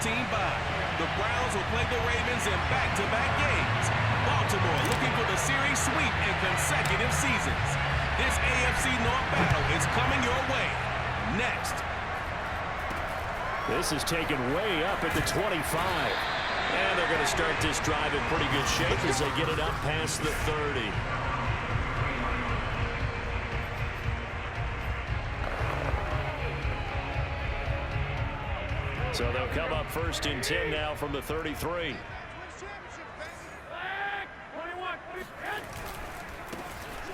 team bye. The Browns will play the Ravens in back-to-back games. Baltimore looking for the series sweep in consecutive seasons. This AFC North battle is coming your way. Next. This is taken way up at the 25. And they're going to start this drive in pretty good shape as they get it up past the 30. So they'll come up 1st and 10 now from the 33.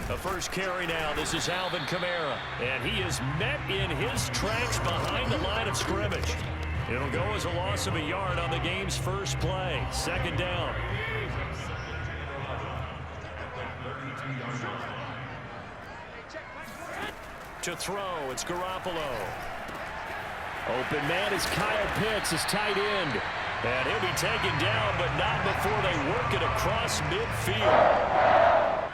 The first carry now. This is Alvin Kamara. And he is met in his tracks behind the line of scrimmage. It'll go as a loss of a yard on the game's first play. 2nd down. To throw, it's Garoppolo. Open man is Kyle Pitts, his tight end. And he'll be taken down, but not before they work it across midfield.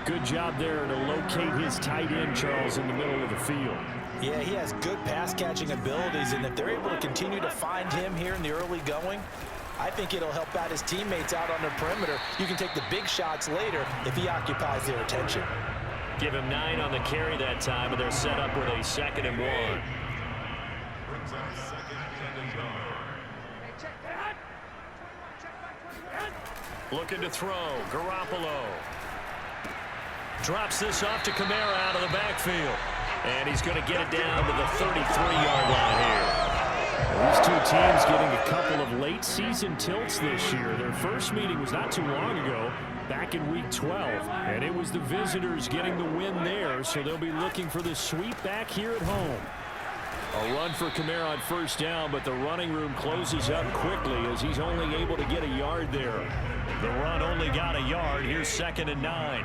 Good job there to locate his tight end, Charles, in the middle of the field. Yeah, he has good pass-catching abilities, and if they're able to continue to find him here in the early going, I think it'll help out his teammates out on the perimeter. You can take the big shots later if he occupies their attention. Give him 9 on the carry that time, and they're set up with a 2nd and 1. Looking to throw, Garoppolo. Drops this off to Kamara out of the backfield. And he's going to get it down to the 33-yard line here. These two teams getting a couple of late season tilts this year. Their first meeting was not too long ago, back in week 12. And it was the visitors getting the win there, so they'll be looking for the sweep back here at home. A run for Kamara on 1st down, but the running room closes up quickly as he's only able to get a yard there. The run only got a yard. Here's 2nd and 9.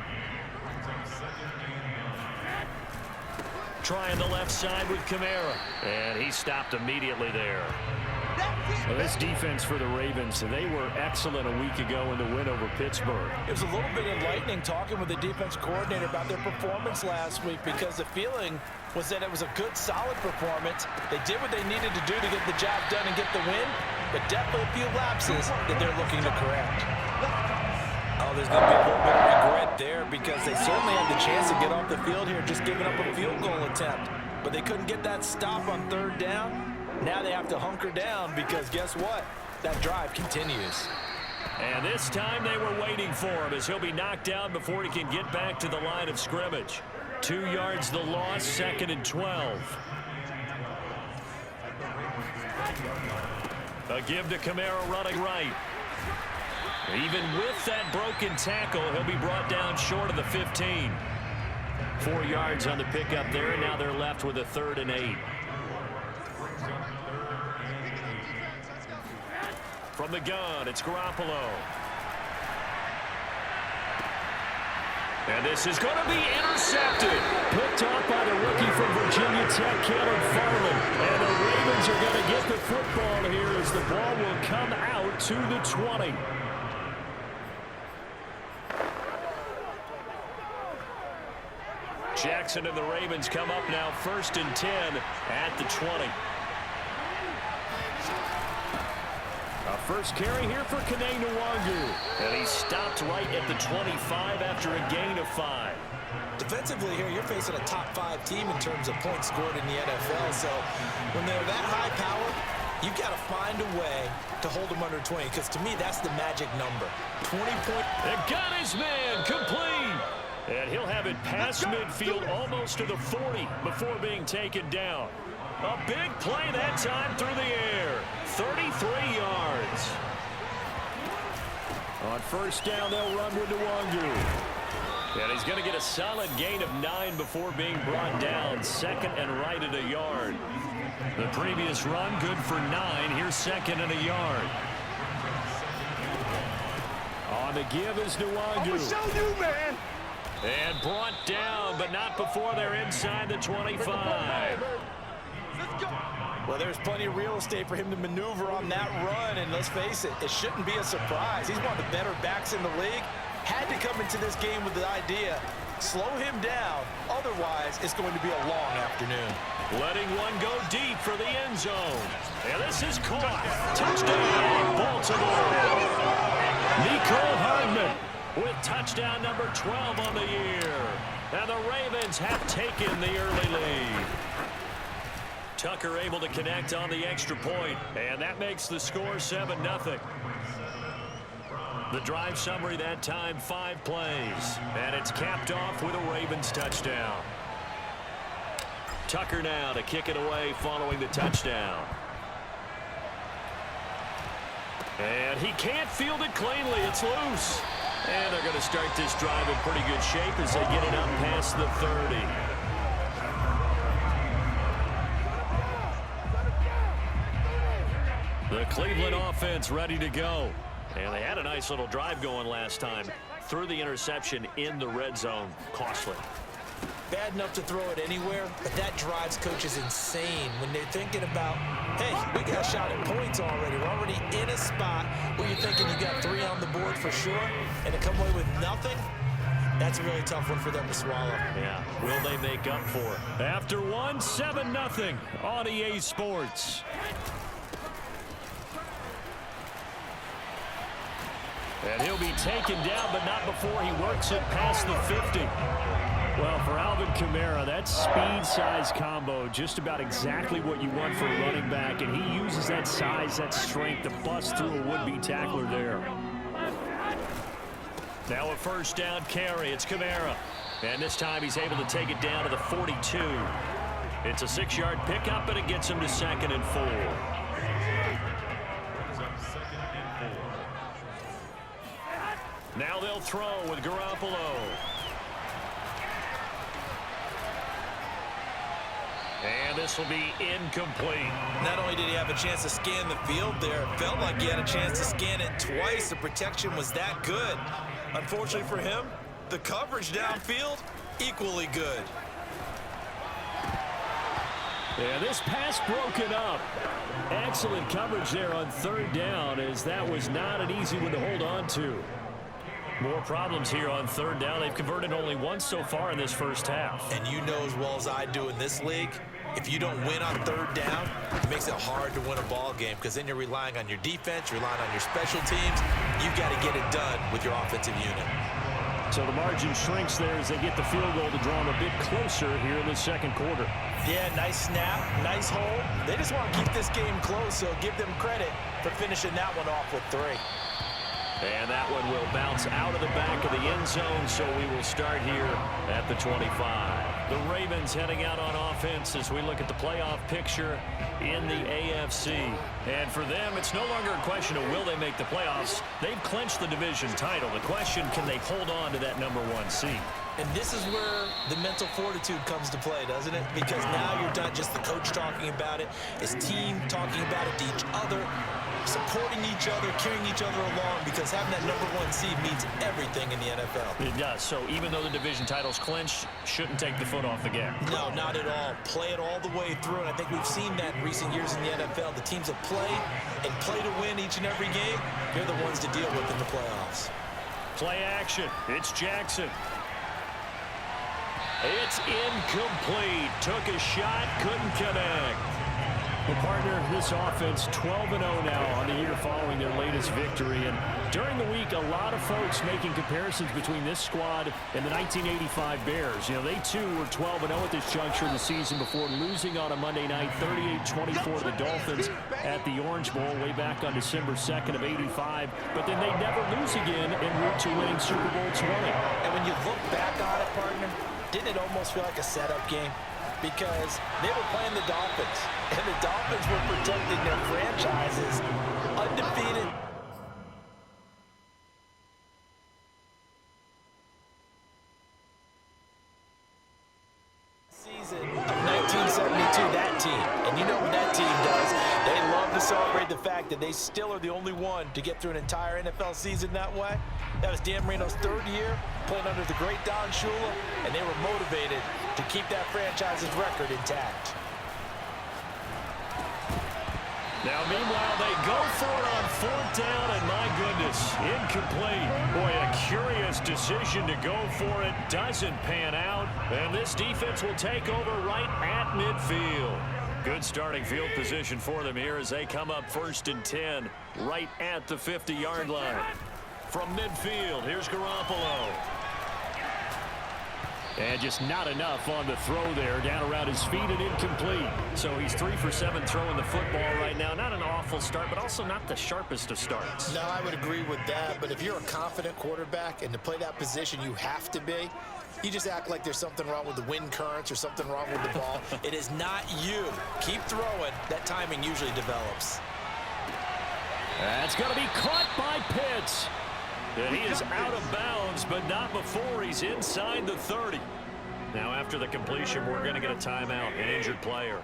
Trying the left side with Kamara. And he stopped immediately there. Well, this defense for the Ravens, they were excellent a week ago in the win over Pittsburgh. It was a little bit enlightening talking with the defense coordinator about their performance last week because the feeling was that it was a good, solid performance. They did what they needed to do to get the job done and get the win, but definitely a few lapses that they're looking to correct. Oh, there's going to be a little bit of regret there because they certainly had the chance to get off the field here just giving up a field goal attempt. But they couldn't get that stop on 3rd down. Now they have to hunker down because guess what? That drive continues. And this time they were waiting for him as he'll be knocked down before he can get back to the line of scrimmage. 2 yards the loss, 2nd and 12. A give to Kamara running right. Even with that broken tackle, he'll be brought down short of the 15. 4 yards on the pickup there, and now they're left with a 3rd and 8. From the gun, it's Garoppolo. And this is going to be intercepted. Picked off by the rookie from Virginia Tech, Caleb Farley. And the Ravens are going to get the football here as the ball will come out to the 20. Jackson and the Ravens come up now 1st and 10 at the 20. A first carry here for Kene Nwangu. And he's stopped right at the 25 after a gain of 5. Defensively here, you're facing a top 5 team in terms of points scored in the NFL. So when they're that high power, you've got to find a way to hold them under 20. Because to me, that's the magic number. 20 points. They've got his man complete. And he'll have it past midfield almost to the 40 before being taken down. A big play that time through the air. 33 yards. On 1st down, they'll run with Nwangu. And he's going to get a solid gain of 9 before being brought down. 2nd and right at a yard. The previous run good for 9. Here's 2nd and a yard. On the give is Nwangu. I'm going to show you, man. And brought down, but not before they're inside the 25. Well, there's plenty of real estate for him to maneuver on that run, and let's face it, it shouldn't be a surprise. He's one of the better backs in the league. Had to come into this game with the idea Slow him down. Otherwise, it's going to be a long afternoon. Letting one go deep for the end zone. And this is caught. Touchdown, Baltimore. Nicole Hardman with touchdown number 12 on the year. And the Ravens have taken the early lead. Tucker able to connect on the extra point, and that makes the score 7-0. The drive summary that time, 5 plays, and it's capped off with a Ravens touchdown. Tucker now to kick it away following the touchdown. And he can't field it cleanly. It's loose. And they're going to start this drive in pretty good shape as they get it up past the 30. The Cleveland offense ready to go. And they had a nice little drive going last time. Threw the interception in the red zone. Costly. Bad enough to throw it anywhere, but that drives coaches insane when they're thinking about, hey, we got a shot at points already. We're already in a spot where you're thinking you got 3 on the board for sure, and to come away with nothing, that's a really tough one for them to swallow. Yeah, will they make up for it? After one, 7-0 on EA Sports. And he'll be taken down, but not before he works it past the 50. Well, for Alvin Kamara, that speed-size combo, just about exactly what you want for a running back, and he uses that size, that strength to bust through a would-be tackler there. Now a first down carry. It's Kamara. And this time he's able to take it down to the 42. It's a 6-yard pickup, and it gets him to 2nd and 4. Now they'll throw with Garoppolo. And this will be incomplete. Not only did he have a chance to scan the field there, it felt like he had a chance to scan it twice. The protection was that good. Unfortunately for him, the coverage downfield, equally good. Yeah, this pass broken up. Excellent coverage there on 3rd down, as that was not an easy one to hold on to. More problems here on 3rd down. They've converted only once so far in this first half. And you know as well as I do in this league, if you don't win on 3rd down, it makes it hard to win a ball game because then you're relying on your defense, you're relying on your special teams. You've got to get it done with your offensive unit. So the margin shrinks there as they get the field goal to draw them a bit closer here in the 2nd quarter. Yeah, nice snap, nice hold. They just want to keep this game close, so give them credit for finishing that one off with 3. And that one will bounce out of the back of the end zone, so we will start here at the 25. The Ravens heading out on offense as we look at the playoff picture in the AFC. And for them, it's no longer a question of will they make the playoffs. They've clinched the division title. The question, can they hold on to that number 1 seed? And this is where the mental fortitude comes to play, doesn't it? Because now you're not just the coach talking about it, it's team talking about it to each other, supporting each other, carrying each other along, because having that number 1 seed means everything in the NFL. It does. So even though the division title's clinched, shouldn't take the foot off the gas. No, not at all. Play it all the way through, and I think we've seen that in recent years in the NFL. The teams that play and play to win each and every game, they're the ones to deal with in the playoffs. Play action. It's Jackson. It's incomplete. Took a shot, couldn't connect. Well, partner, this offense 12-0 now on the year following their latest victory. And during the week, a lot of folks making comparisons between this squad and the 1985 Bears. You know, they too were 12-0 at this juncture in the season before losing on a Monday night 38-24 to the Dolphins at the Orange Bowl way back on December 2nd of '85. But then they never lose again en route to winning Super Bowl 20. And when you look back on it, partner, didn't it almost feel like a setup game? Because they were playing the Dolphins, and the Dolphins were protecting their franchises, undefeated. Season of 1972, that team. And you know what that team does. They love to celebrate the fact that they still are the only one to get through an entire NFL season that way. That was Dan Marino's 3rd year, playing under the great Don Shula, and they were motivated to keep that franchise's record intact. Now, meanwhile, they go for it on 4th down, and my goodness, incomplete. Boy, a curious decision to go for it. Doesn't pan out, and this defense will take over right at midfield. Good starting field position for them here as they come up 1st and 10, right at the 50-yard line. From midfield, here's Garoppolo. And just not enough on the throw there, down around his feet and incomplete. So he's 3 for 7 throwing the football right now. Not an awful start, but also not the sharpest of starts. No, I would agree with that. But if you're a confident quarterback and to play that position you have to be, you just act like there's something wrong with the wind currents or something wrong with the ball. It is not you. Keep throwing. That timing usually develops. That's going to be caught by Pitts. And he is out of bounds, but not before he's inside the 30. Now, after the completion, we're going to get a timeout, an injured player.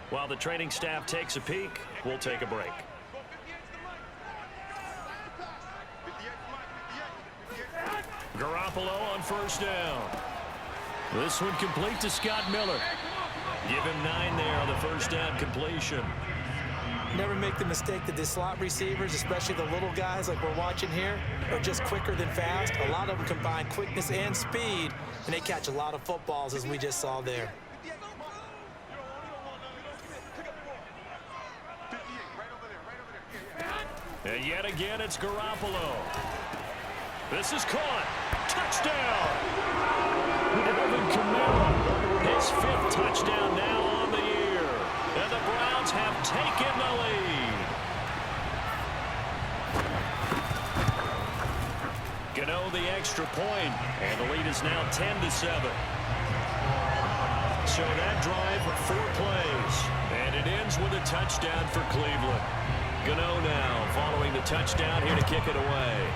While the training staff takes a peek, we'll take a break. Garoppolo on 1st down. This one complete to Scott Miller. Give him 9 there on the 1st down completion. Never make the mistake that the slot receivers, especially the little guys like we're watching here, are just quicker than fast. A lot of them combine quickness and speed, and they catch a lot of footballs, as we just saw there. And yet again, it's Garoppolo. This is caught. Touchdown! Alvin Kamara. His 5th touchdown now on the year. And the Browns have taken the lead. Gano the extra point, and the lead is now 10-7. So that drive, 4 plays, and it ends with a touchdown for Cleveland. Gano now following the touchdown here to kick it away.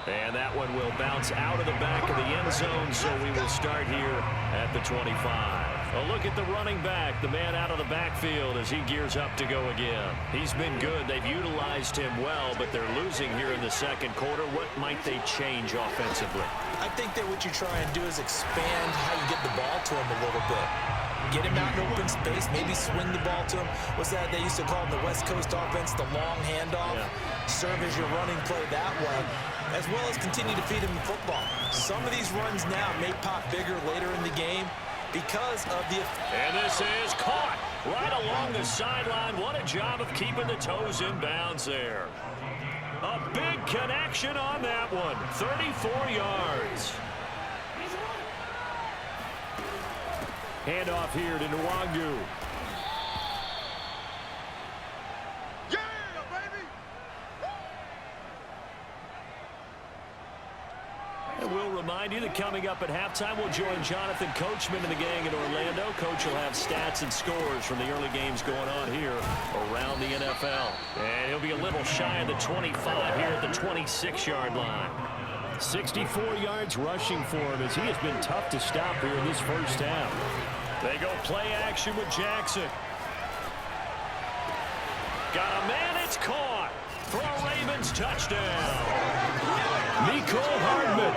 And that one will bounce out of the back of the end zone, so we will start here at the 25. A look at the running back, the man out of the backfield as he gears up to go again. He's been good. They've utilized him well, but they're losing here in the 2nd quarter. What might they change offensively? I think that what you try and do is expand how you get the ball to him a little bit. Get him out in open space, maybe swing the ball to him. What's that they used to call in the West Coast offense, the long handoff? Yeah. Serve as your running play that way, as well as continue to feed him the football. Some of these runs now may pop bigger later in the game because of the... And this is caught right along the sideline. What a job of keeping the toes in bounds there. A big connection on that one. 34 yards. Handoff here to Nwangu. Yeah, baby! And we'll remind you that coming up at halftime, we'll join Jonathan Coachman and the gang in Orlando. Coach will have stats and scores from the early games going on here around the NFL. And he'll be a little shy of the 25 here at the 26-yard line. 64 yards rushing for him as he has been tough to stop here in this 1st half. They go play action with Jackson. Got a man, it's caught for a Ravens touchdown. Mecole Hardman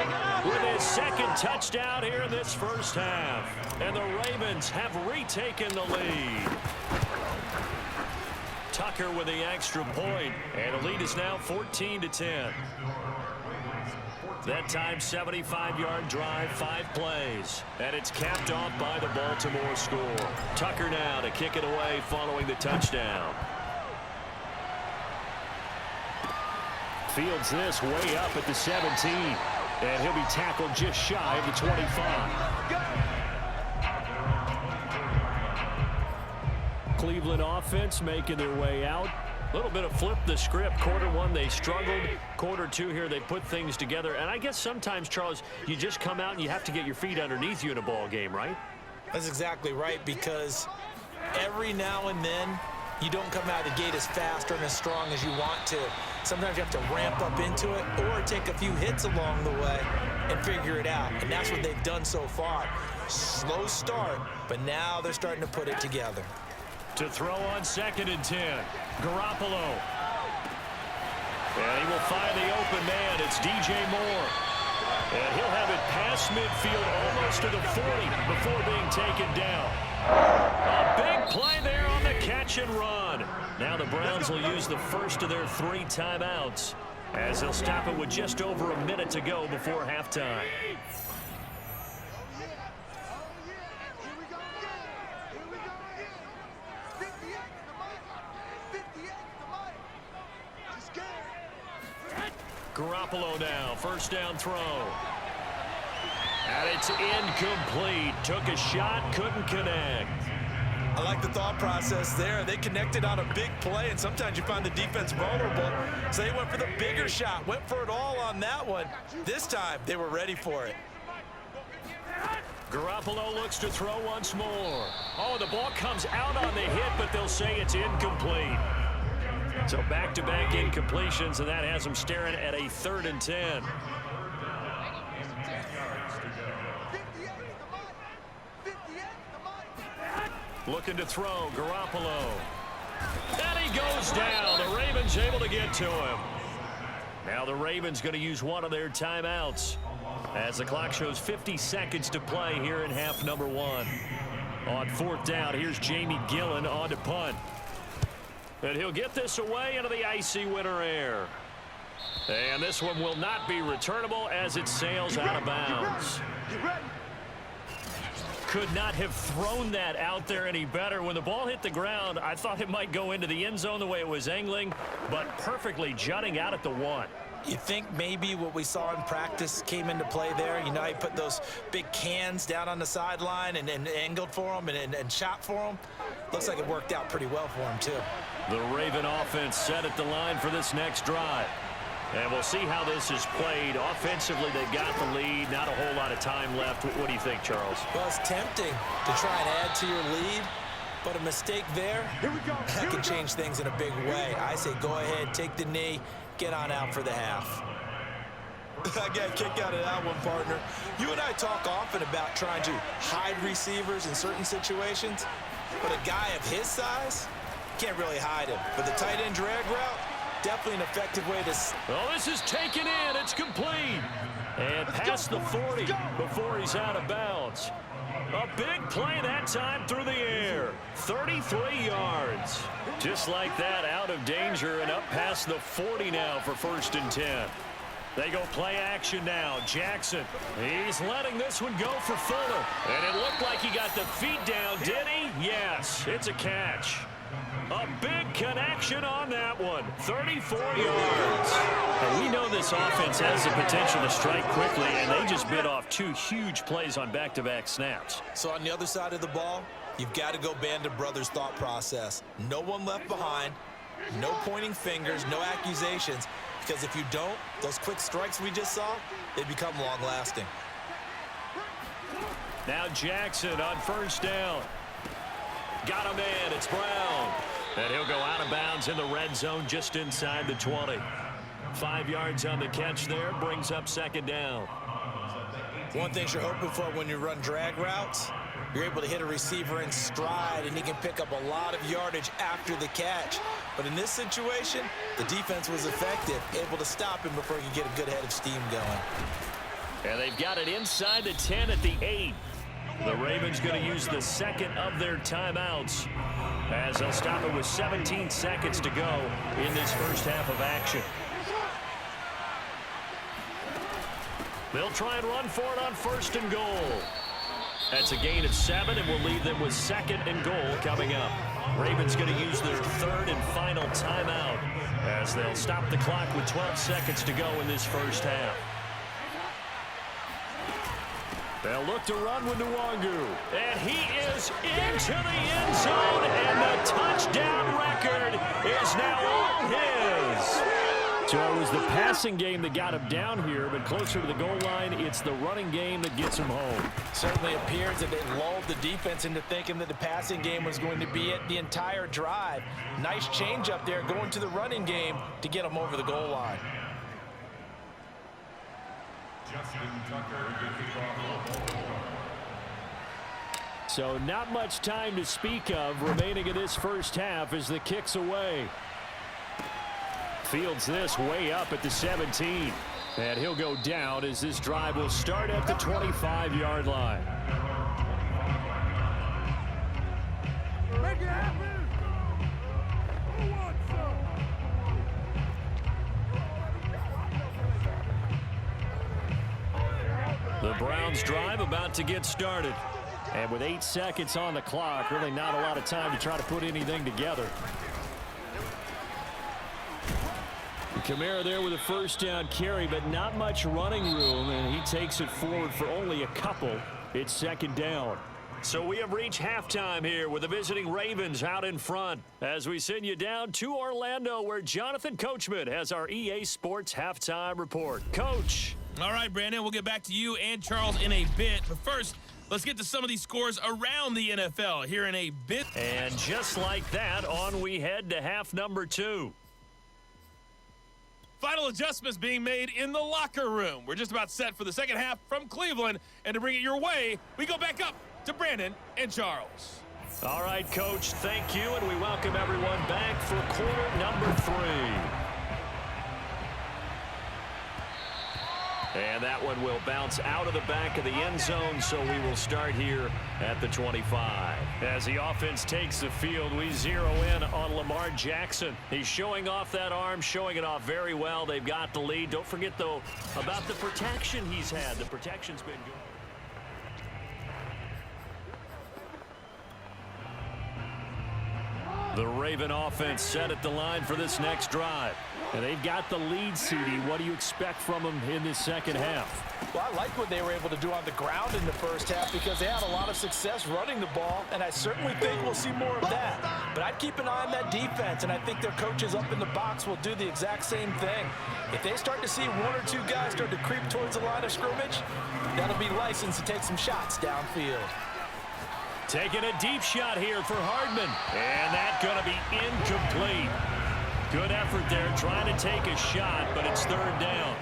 with his 2nd touchdown here in this 1st half. And the Ravens have retaken the lead. Tucker with the extra point, and the lead is now 14-10. That time, 75-yard drive, 5 plays. And it's capped off by the Baltimore score. Tucker now to kick it away following the touchdown. Fields this way up at the 17. And he'll be tackled just shy of the 25. Cleveland offense making their way out. A little bit of flip the script. Quarter 1, they struggled. Quarter 2 here, they put things together. And I guess sometimes, Charles, you just come out and you have to get your feet underneath you in a ball game, right? That's exactly right, because every now and then you don't come out of the gate as fast or as strong as you want to. Sometimes you have to ramp up into it or take a few hits along the way and figure it out. And that's what they've done so far. Slow start, but now they're starting to put it together. To throw on 2nd and 10. Garoppolo. And he will find the open man. It's DJ Moore. And he'll have it past midfield almost to the 40 before being taken down. A big play there on the catch and run. Now the Browns will use the first of their 3 timeouts as they'll stop it with just over a minute to go before halftime. Garoppolo now, first down throw. And it's incomplete. Took a shot, couldn't connect. I like the thought process there. They connected on a big play, and sometimes you find the defense vulnerable. So they went for the bigger shot, went for it all on that one. This time, they were ready for it. Garoppolo looks to throw once more. Oh, the ball comes out on the hit, but they'll say it's incomplete. So back-to-back incompletions, and that has them staring at a 3rd and 10. Looking to throw, Garoppolo. And he goes down. The Ravens able to get to him. Now the Ravens going to use one of their timeouts as the clock shows 50 seconds to play here in half number 1. On 4th down, here's Jamie Gillen on to punt. And he'll get this away into the icy winter air. And this one will not be returnable as it sails out of bounds. Could not have thrown that out there any better. When the ball hit the ground, I thought it might go into the end zone the way it was angling, but perfectly jutting out at the 1. You think maybe what we saw in practice came into play there? You know, he put those big cans down on the sideline and angled for them and shot for them. Looks like it worked out pretty well for him, too. The Raven offense set at the line for this next drive. And we'll see how this is played. Offensively, they've got the lead. Not a whole lot of time left. What do you think, Charles? Well, it's tempting to try and add to your lead, but a mistake there, that can change things in a big way. I say go ahead, take the knee, get on out for the half. I got a kick out of that one, partner. You and I talk often about trying to hide receivers in certain situations, but a guy of his size can't really hide him. But the tight end drag route, definitely an effective way to... Oh, this is taken in. It's complete. And past the 40 before he's out of bounds. A big play that time through the air. 33 yards. Just like that, out of danger and up past the 40 now for 1st and 10. They go play action now. Jackson, he's letting this one go for Fuller. And it looked like he got the feet down, did he? Yes, it's a catch. A big connection on that one. 34 yards. And we know this offense has the potential to strike quickly, and they just bit off 2 huge plays on back-to-back snaps. So on the other side of the ball, you've got to go Band of Brothers thought process. No one left behind, no pointing fingers, no accusations, because if you don't, those quick strikes we just saw, they become long-lasting. Now Jackson on 1st down. Got him in. It's Brown. And he'll go out of bounds in the red zone just inside the 20. 5 yards on the catch there. Brings up 2nd down. One thing you're hoping for when you run drag routes, you're able to hit a receiver in stride, and he can pick up a lot of yardage after the catch. But in this situation, the defense was effective, able to stop him before he could get a good head of steam going. And they've got it inside the 10 at the 8. The Ravens going to use the 2nd of their timeouts as they'll stop it with 17 seconds to go in this first half of action. They'll try and run for it on 1st and goal. That's a gain of 7, and we'll leave them with 2nd and goal coming up. Ravens going to use their 3rd and final timeout as they'll stop the clock with 12 seconds to go in this first half. They'll look to run with Nwangu. And he is into the end zone, and the touchdown record is now all his. So it was the passing game that got him down here, but closer to the goal line, it's the running game that gets him home. Certainly appears that they lulled the defense into thinking that the passing game was going to be it the entire drive. Nice change up there going to the running game to get him over the goal line. So not much time to speak of remaining in this first half as the kick's away. Fields this way up at the 17. And he'll go down as this drive will start at the 25-yard line. Make it happen. Who wants some? The Browns drive about to get started. And with 8 seconds on the clock, really not a lot of time to try to put anything together. Kamara there with a first down carry, but not much running room, and he takes it forward for only a couple. It's second down. So we have reached halftime here with the visiting Ravens out in front as we send you down to Orlando where Jonathan Coachman has our EA Sports halftime report. Coach. All right, Brandon, we'll get back to you and Charles in a bit. But first, let's get to some of these scores around the NFL here in a bit. And just like that, on we head to half number 2. Final adjustments being made in the locker room. We're just about set for the second half from Cleveland. And to bring it your way, we go back up to Brandon and Charles. All right, Coach, thank you, and we welcome everyone back for quarter number 3. And that one will bounce out of the back of the end zone, so we will start here at the 25. As the offense takes the field, we zero in on Lamar Jackson. He's showing off that arm, showing it off very well. They've got the lead. Don't forget, though, about the protection he's had. The protection's been good. The Raven offense set at the line for this next drive. And they've got the lead, CD. What do you expect from them in this second half? Well, I like what they were able to do on the ground in the first half because they had a lot of success running the ball, and I certainly think we'll see more of that. But I'd keep an eye on that defense, and I think their coaches up in the box will do the exact same thing. If they start to see 1 or 2 guys start to creep towards the line of scrimmage, that'll be licensed to take some shots downfield. Taking a deep shot here for Hardman. And that's going to be incomplete. Good effort there trying to take a shot, but it's third down.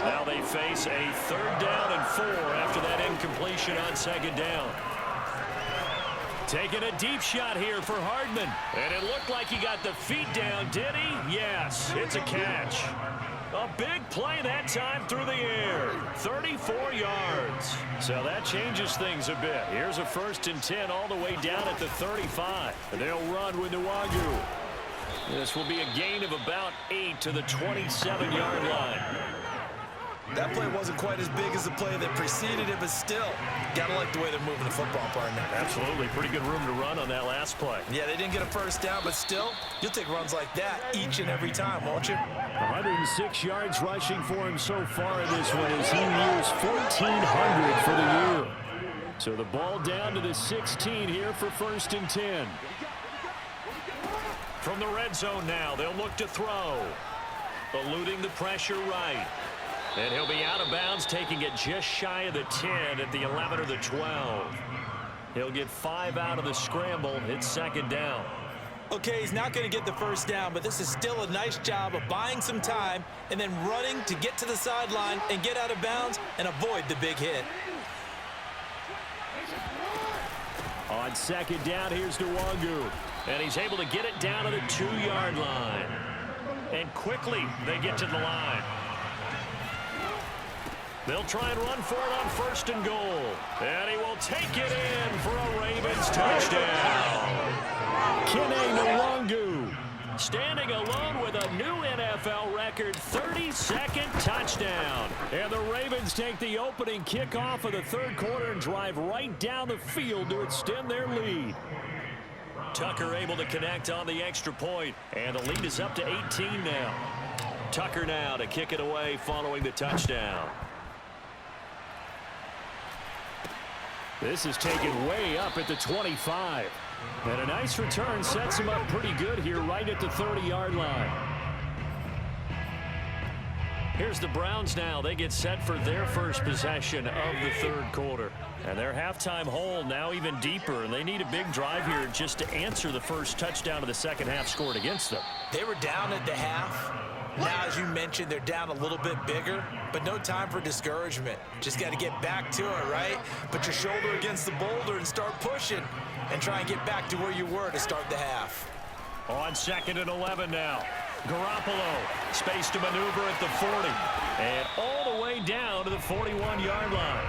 Now they face a 3rd down and 4 after that incompletion on second down. Taking a deep shot here for Hardman. And it looked like he got the feet down, did he? Yes, it's a catch. A big play that time through the air. 34 yards. So that changes things a bit. Here's a 1st and 10 all the way down at the 35. And they'll run with Nwangu. This will be a gain of about 8 to the 27-yard line. That play wasn't quite as big as the play that preceded it, but still, gotta like the way they're moving the football, partner. Absolutely. Pretty good room to run on that last play. Yeah, they didn't get a first down, but still, you'll take runs like that each and every time, won't you? 106 yards rushing for him so far in this one as he nears 1,400 for the year. So the ball down to the 16 here for 1st and 10. From the red zone now, they'll look to throw. Eluding the pressure right. And he'll be out of bounds, taking it just shy of the 10 at the 11 or the 12. He'll get 5 out of the scramble. It's second down. Okay, he's not going to get the first down, but this is still a nice job of buying some time and then running to get to the sideline and get out of bounds and avoid the big hit. On second down, here's Nwangu. And he's able to get it down to the 2-yard line. And quickly, they get to the line. They'll try and run for it on 1st and goal. And he will take it in for a Ravens touchdown. Kene Nwangu standing alone with a new NFL record 32nd touchdown. And the Ravens take the opening kickoff of the 3rd quarter and drive right down the field to extend their lead. Tucker able to connect on the extra point, and the lead is up to 18 now. Tucker now to kick it away following the touchdown. This is taken way up at the 25. And a nice return sets him up pretty good here right at the 30-yard line. Here's the Browns now. They get set for their first possession of the 3rd quarter. And their halftime hole now even deeper. And they need a big drive here just to answer the first touchdown of the second half scored against them. They were down at the half. Now, as you mentioned, they're down a little bit bigger, but no time for discouragement. Just got to get back to it, right? Put your shoulder against the boulder and start pushing and try and get back to where you were to start the half. On 2nd and 11 now. Garoppolo, space to maneuver at the 40. And all the way down to the 41-yard line.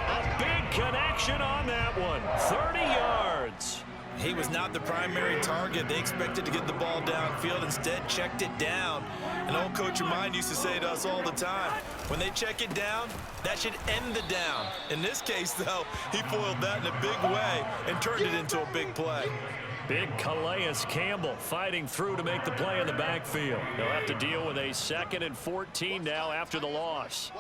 A big connection on that one. 30 yards. He was not the primary target. They expected to get the ball downfield. Instead, checked it down. An old coach of mine used to say to us all the time, when they check it down, that should end the down. In this case, though, he foiled that in a big way and turned it into a big play. Big Calais Campbell fighting through to make the play in the backfield. They'll have to deal with a 2nd and 14 now after the loss.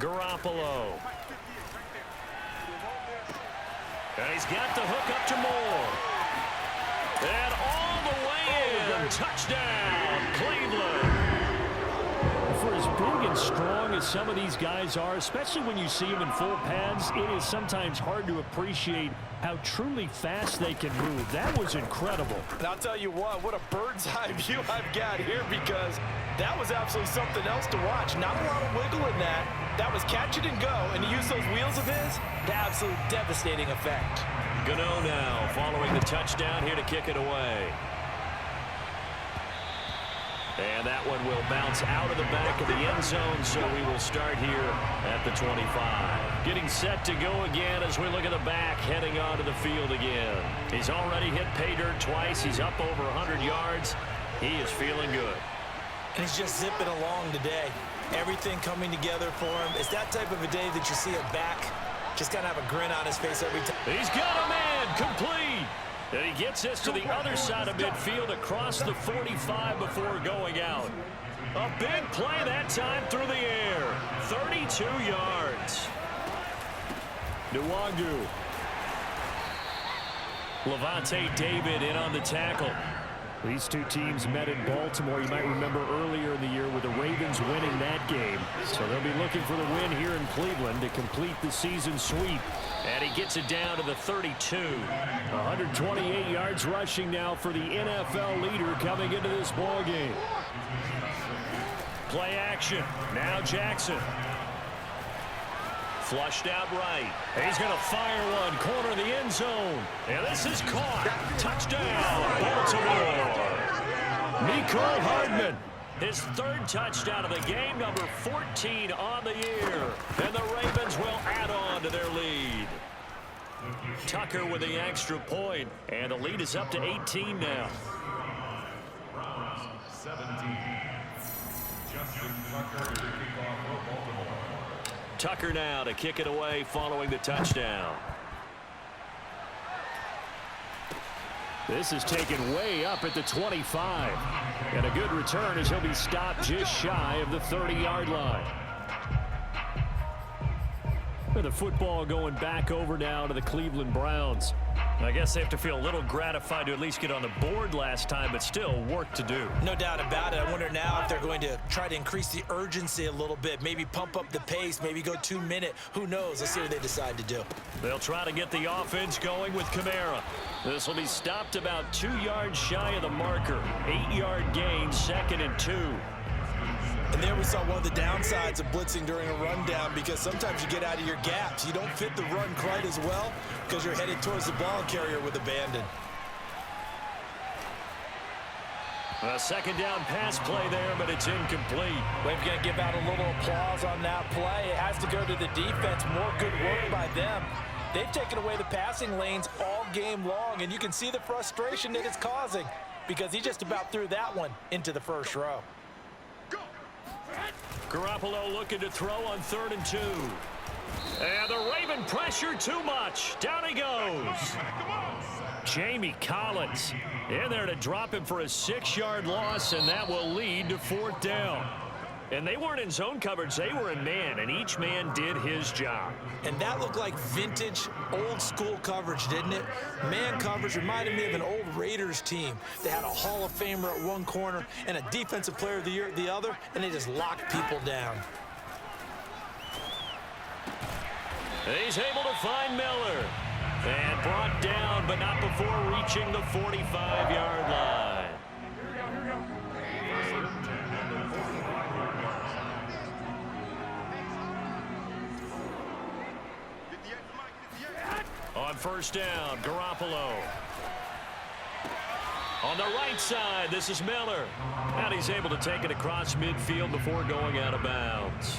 Garoppolo. And he's got the hook up to Moore. And all the way in. Touchdown, Cleveland. For as big and strong as some of these guys are, especially when you see them in full pads, it is sometimes hard to appreciate how truly fast they can move. That was incredible. And I'll tell you what a bird's eye view I've got here, because that was absolutely something else to watch. Not a lot of wiggle in that. That was catch it and go, and he used those wheels of his to absolute devastating effect. Gano now following the touchdown here to kick it away. And that one will bounce out of the back of the end zone, so we will start here at the 25. Getting set to go again as we look at the back, heading onto the field again. He's already hit pay dirt twice. He's up over 100 yards. He is feeling good. And he's just zipping along today. Everything coming together for him. It's that type of a day that you see a back just kind of have a grin on his face every time. He's got a man complete. And he gets us to the other side of midfield across the 45 before going out. A big play that time through the air. 32 yards. Nwangu. Levante David in on the tackle. These two teams met in Baltimore. You might remember earlier in the year with the Ravens winning that game. So they'll be looking for the win here in Cleveland to complete the season sweep. And he gets it down to the 32. 128 yards rushing now for the NFL leader coming into this ball game. Play action. Now Jackson. Flushed out right. He's going to fire one. Corner of the end zone. And this is caught. Touchdown, Baltimore. Mecole Hardman. His 3rd touchdown of the game, number 14 on the year. And the Ravens will add on to their lead. Tucker with the extra point. And the lead is up to 18 now. 17. Justin Tucker to kick off for Baltimore. Tucker now to kick it away following the touchdown. This is taken way up at the 25. And a good return as he'll be stopped just shy of the 30-yard line. The football going back over now to the Cleveland Browns. I guess they have to feel a little gratified to at least get on the board last time, but still work to do. No doubt about it. I wonder now if they're going to try to increase the urgency a little bit, maybe pump up the pace, maybe go 2-minute. Who knows? Let's see what they decide to do. They'll try to get the offense going with Kamara. This will be stopped about 2 yards shy of the marker. 8-yard gain, 2nd and 2. And there we saw one of the downsides of blitzing during a rundown, because sometimes you get out of your gaps. You don't fit the run quite as well because you're headed towards the ball carrier with abandon. A 2nd down pass play there, but it's incomplete. We're going to give out a little applause on that play. It has to go to the defense. More good work by them. They've taken away the passing lanes all game long, and you can see the frustration that it's causing because he just about threw that one into the first row. Garoppolo looking to throw on 3rd and 2. And the Raven pressure too much. Down he goes. Jamie Collins in there to drop him for a 6-yard loss, and that will lead to 4th down. And they weren't in zone coverage. They were in man, and each man did his job. And that looked like vintage, old-school coverage, didn't it? Man coverage reminded me of an old Raiders team. They had a Hall of Famer at one corner and a Defensive Player of the Year at the other, and they just locked people down. He's able to find Miller. And brought down, but not before reaching the 45-yard line. On 1st down, Garoppolo. On the right side, this is Miller. And he's able to take it across midfield before going out of bounds.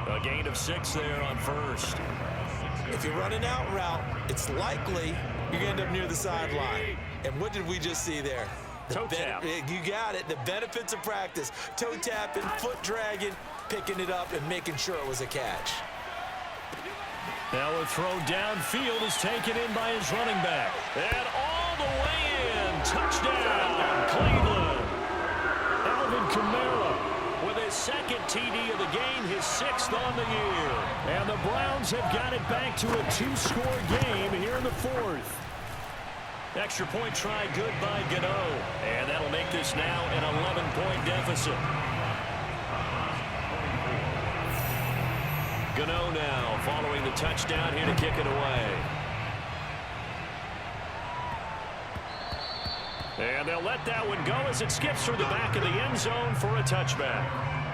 A gain of 6 there on first. If you're running out route, it's likely you're going to end up near the sideline. And what did we just see there? Toe tap. You got it. The benefits of practice. Toe tapping, foot dragging, picking it up, and making sure it was a catch. Now a throw downfield is taken in by his running back. And all the way in. Touchdown, Cleveland. Alvin Kamara with his second TD of the game, his 6th on the year. And the Browns have got it back to a 2-score game here in the 4th. Extra point try good by Gano. And that'll make this now an 11-point deficit. Gano now following the touchdown here to kick it away. And they'll let that one go as it skips through the back of the end zone for a touchback.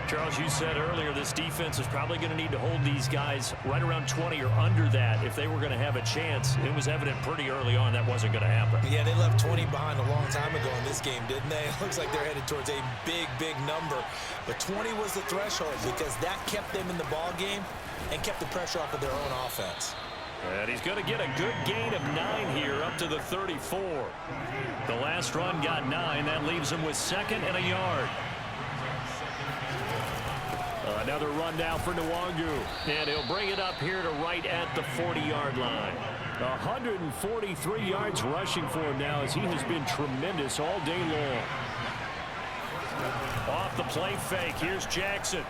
Charles, you said earlier this defense is probably going to need to hold these guys right around 20 or under that if they were going to have a chance. It was evident pretty early on that wasn't going to happen. Yeah, they left 20 behind a long time ago in this game, didn't they? It looks like they're headed towards a big, big number. But 20 was the threshold because that kept them in the ball game and kept the pressure off of their own offense. And he's going to get a good gain of 9 here up to the 34. The last run got 9. That leaves him with 2nd and a yard. Another run now for Nwangu. And he'll bring it up here to right at the 40-yard line. 143 yards rushing for him now as he has been tremendous all day long. Off the play fake. Here's Jackson.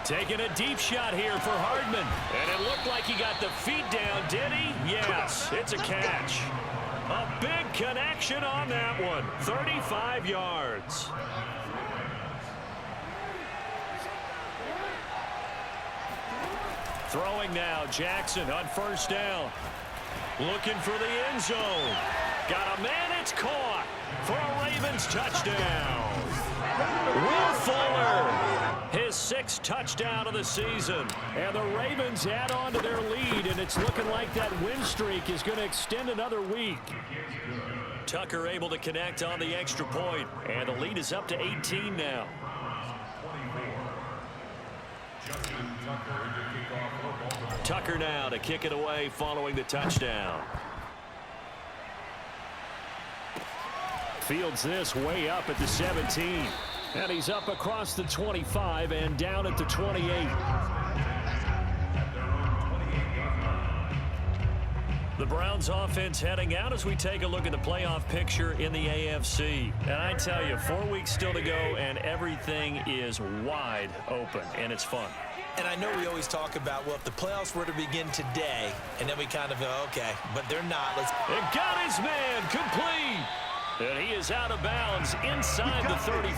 Taking a deep shot here for Hardman. And it looked like he got the feet down, did he? Yes, it's a catch. A big connection on that one. 35 yards. Throwing now, Jackson on 1st down. Looking for the end zone. Got a man, it's caught for a Ravens touchdown. Will Fuller, his 6th touchdown of the season. And the Ravens add on to their lead, and it's looking like that win streak is going to extend another week. Tucker able to connect on the extra point, and the lead is up to 18 now. Tucker now to kick it away following the touchdown. Fields this way up at the 17. And he's up across the 25 and down at the 28. The Browns offense heading out as we take a look at the playoff picture in the AFC. And I tell you, 4 weeks still to go, and everything is wide open, and it's fun. And I know we always talk about, well, if the playoffs were to begin today, and then we kind of go, okay, but they're not. It got his man complete. And he is out of bounds inside the 35.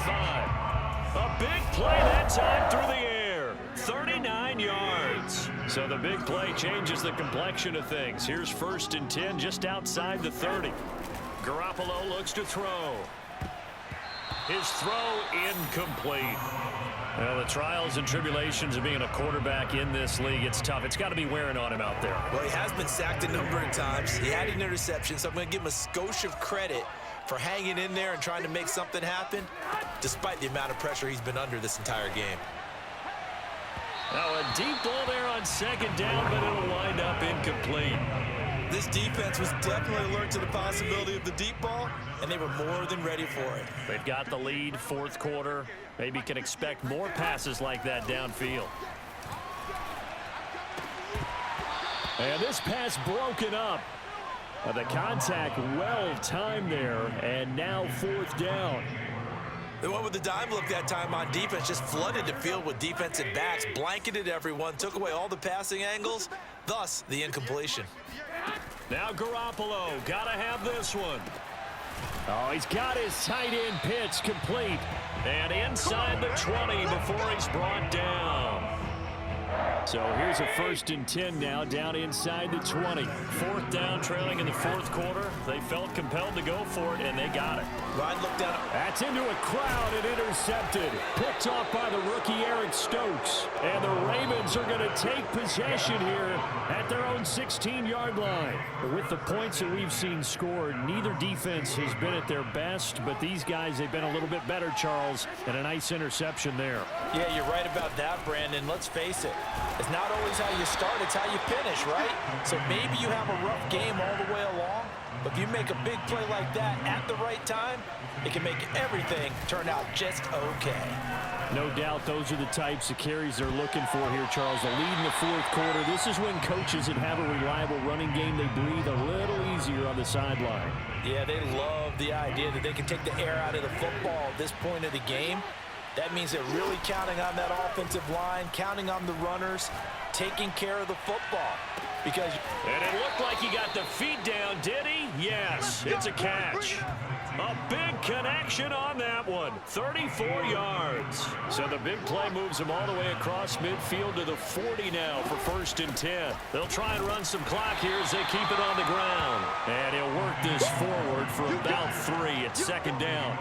A big play that time through the air. 39 yards. So the big play changes the complexion of things. Here's 1st and 10 just outside the 30. Garoppolo looks to throw. His throw incomplete. Well, the trials and tribulations of being a quarterback in this league, it's tough. It's got to be wearing on him out there. Well, he has been sacked a number of times. He had an interception, so I'm going to give him a skosh of credit for hanging in there and trying to make something happen, despite the amount of pressure he's been under this entire game. Now a deep ball there on 2nd down, but it'll wind up incomplete. This defense was definitely alert to the possibility of the deep ball, and they were more than ready for it. They've got the lead, 4th quarter. Maybe can expect more passes like that downfield. And this pass broken up. The contact well timed there, and now 4th down. They went with the dime look that time on defense, just flooded the field with defensive backs, blanketed everyone, took away all the passing angles, thus the incompletion. Now Garoppolo, gotta have this one. Oh, he's got his tight end pitch complete. And inside the 20 before he's brought down. So here's a 1st and 10 now, down inside the 20. 4th down, trailing in the 4th quarter. They felt compelled to go for it, and they got it. Ryan looked down. That's into a crowd and intercepted. Picked off by the rookie Eric Stokes. And the Ravens are going to take possession here at their own 16-yard line. With the points that we've seen scored, neither defense has been at their best, but these guys, they've been a little bit better, Charles, and a nice interception there. Yeah, you're right about that, Brandon. Let's face it. It's not always how you start, it's how you finish, right? So maybe you have a rough game all the way along, but if you make a big play like that at the right time, it can make everything turn out just okay. No doubt those are the types of carries they're looking for here, Charles. The lead in the 4th quarter. This is when coaches that have a reliable running game, they breathe a little easier on the sideline. Yeah, they love the idea that they can take the air out of the football at this point of the game. That means they're really counting on that offensive line, counting on the runners, taking care of the football. And it looked like he got the feet down, did he? Yes, it's a catch. A big connection on that one. 34 yards. So the big play moves him all the way across midfield to the 40 now for 1st and 10. They'll try and run some clock here as they keep it on the ground. And he'll work this forward for about 3 at 2nd down.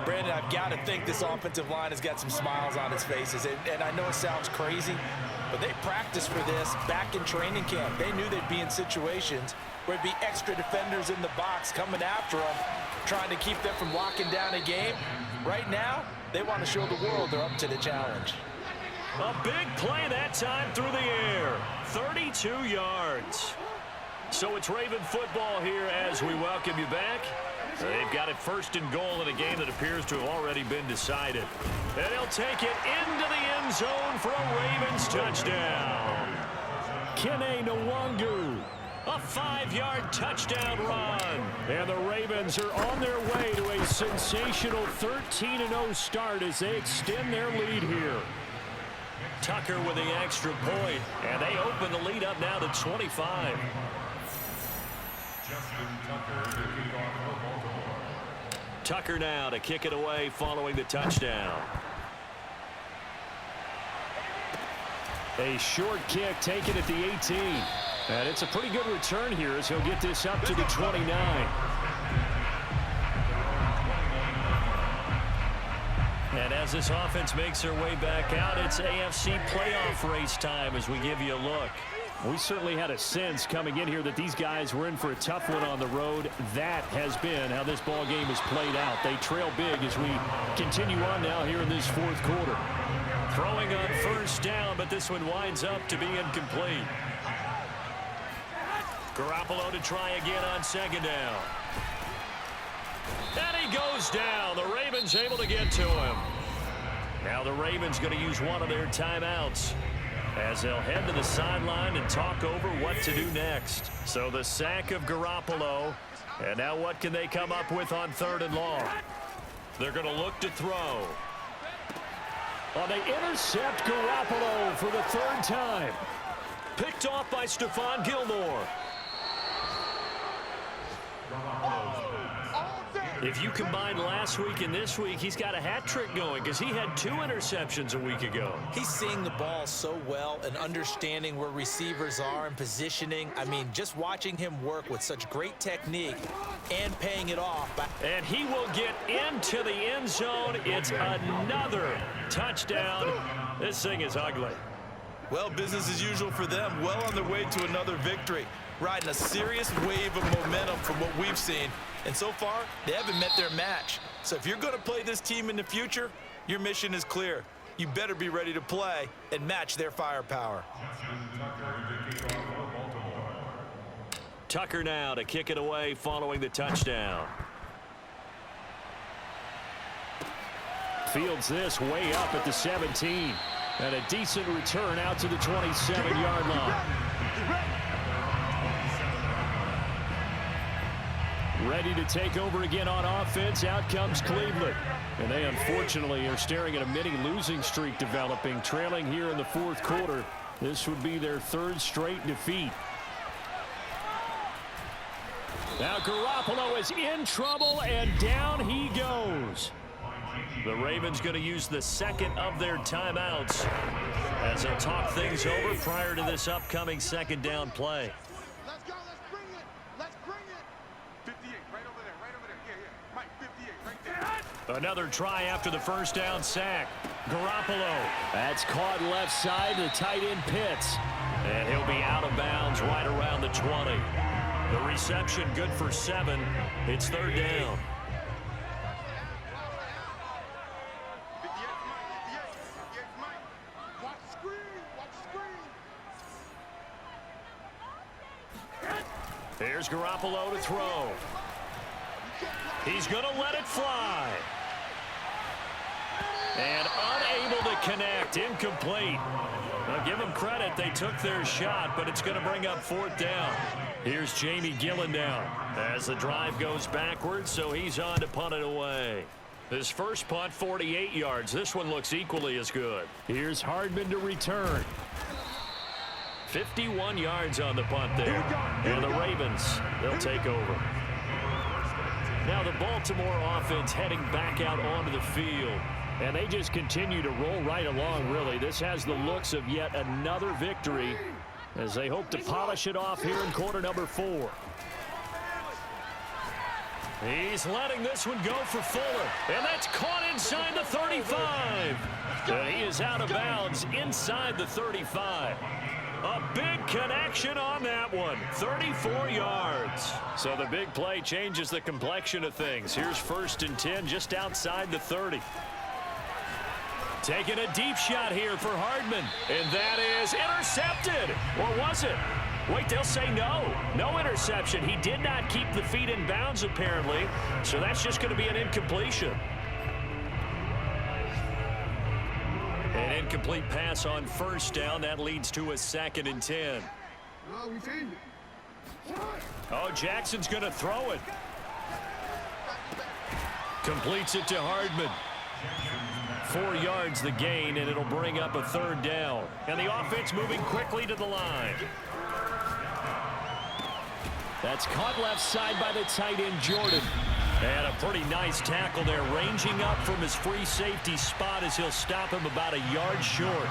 Brandon, I've got to think this offensive line has got some smiles on its faces. And I know it sounds crazy, but they practiced for this back in training camp. They knew they'd be in situations where it'd be extra defenders in the box coming after them, trying to keep them from locking down a game. Right now, they want to show the world they're up to the challenge. A big play that time through the air. 32 yards. So it's Raven football here as we welcome you back. They've got it 1st and goal in a game that appears to have already been decided. And he'll take it into the end zone for a Ravens touchdown. Kene Nwangu. A 5-yard touchdown run. And the Ravens are on their way to a sensational 13-0 start as they extend their lead here. Tucker with the extra point, and they open the lead up now to 25. Tucker now to kick it away following the touchdown. A short kick taken at the 18. And it's a pretty good return here as he'll get this up to the 29. And as this offense makes their way back out, it's AFC playoff race time as we give you a look. We certainly had a sense coming in here that these guys were in for a tough one on the road. That has been how this ball game has played out. They trail big as we continue on now here in this 4th quarter. Throwing on 1st down, but this one winds up to be incomplete. Garoppolo to try again on 2nd down. And he goes down. The Ravens able to get to him. Now the Ravens going to use one of their timeouts as they'll head to the sideline and talk over what to do next. So the sack of Garoppolo. And now what can they come up with on 3rd and long? They're going to look to throw. Well, they intercept Garoppolo for the 3rd time. Picked off by Stephon Gilmore. If you combine last week and this week, he's got a hat trick going because he had 2 interceptions a week ago. He's seeing the ball so well and understanding where receivers are and positioning. I mean, just watching him work with such great technique and paying it off. And he will get into the end zone. It's another touchdown. This thing is ugly. Well, business as usual for them. Well on their way to another victory. Riding a serious wave of momentum from what we've seen. And so far, they haven't met their match. So if you're going to play this team in the future, your mission is clear. You better be ready to play and match their firepower. Tucker now to kick it away following the touchdown. Fields this way up at the 17. And a decent return out to the 27-yard line. Ready to take over again on offense. Out comes Cleveland. And they unfortunately are staring at a mini losing streak developing, trailing here in the 4th quarter. This would be their 3rd straight defeat. Now Garoppolo is in trouble, and down he goes. The Ravens going to use the second of their timeouts as they'll talk things over prior to this upcoming second down play. Let's go. Let's bring it. Let's bring it. 58, right over there. Right over there. Yeah, yeah. Mike, 58, right there. Another try after the first down sack. Garoppolo. That's caught left side. The tight end Pitts. And he'll be out of bounds right around the 20. The reception good for 7. It's third down. 58, Mike. Watch the screen. Watch the screen. Here's Garoppolo to throw. He's going to let it fly. And unable to connect. Incomplete. Now give them credit. They took their shot, but it's going to bring up fourth down. Here's Jamie Gillen now as the drive goes backwards, so he's on to punt it away. His first punt, 48 yards. This one looks equally as good. Here's Hardman to return. 51 yards on the punt there. And the Ravens, they'll take over. Now the Baltimore offense heading back out onto the field. And they just continue to roll right along, really. This has the looks of yet another victory as they hope to polish it off here in quarter number 4. He's letting this one go for Fuller. And that's caught inside the 35. And he is out of bounds inside the 35. A big connection on that one. 34 yards. So the big play changes the complexion of things. Here's 1st and 10 just outside the 30. Taking a deep shot here for Hardman. And that is intercepted. Or was it? Wait, they'll say no. No interception. He did not keep the feet in bounds, apparently. So that's just going to be an incompletion. An incomplete pass on first down. That leads to a 2nd and 10. Oh, Jackson's going to throw it. Completes it to Hardman. 4 yards the gain, and it'll bring up a third down. And the offense moving quickly to the line. That's caught left side by the tight end, Jordan. And a pretty nice tackle there, ranging up from his free safety spot as he'll stop him about a yard short.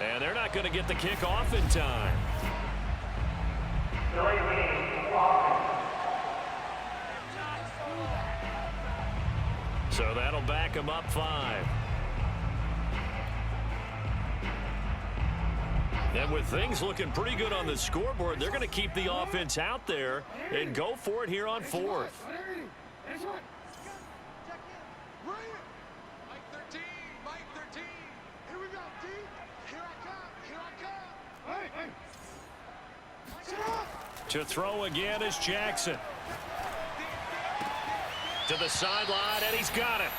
And they're not going to get the kick off in time. So that'll back them up 5. And with things looking pretty good on the scoreboard, they're going to keep the offense out there and go for it here on 4th. To throw again is Jackson. To the sideline, and he's got it.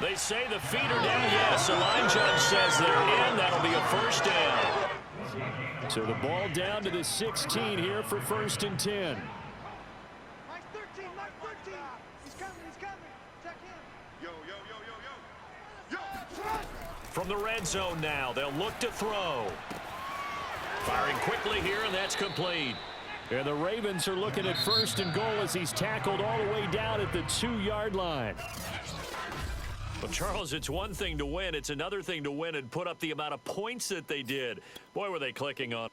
They say the feet are down. Yes, the line judge says they're in. That'll be a first down. So the ball down to the 16 here for 1st and 10. Mike 13, Mike 13. He's coming, check in. Yo. From the red zone now, they'll look to throw. Firing quickly here, and that's complete. And the Ravens are looking at 1st and goal as he's tackled all the way down at the 2-yard line. Well, Charles, it's one thing to win. It's another thing to win and put up the amount of points that they did. Boy, were they clicking on.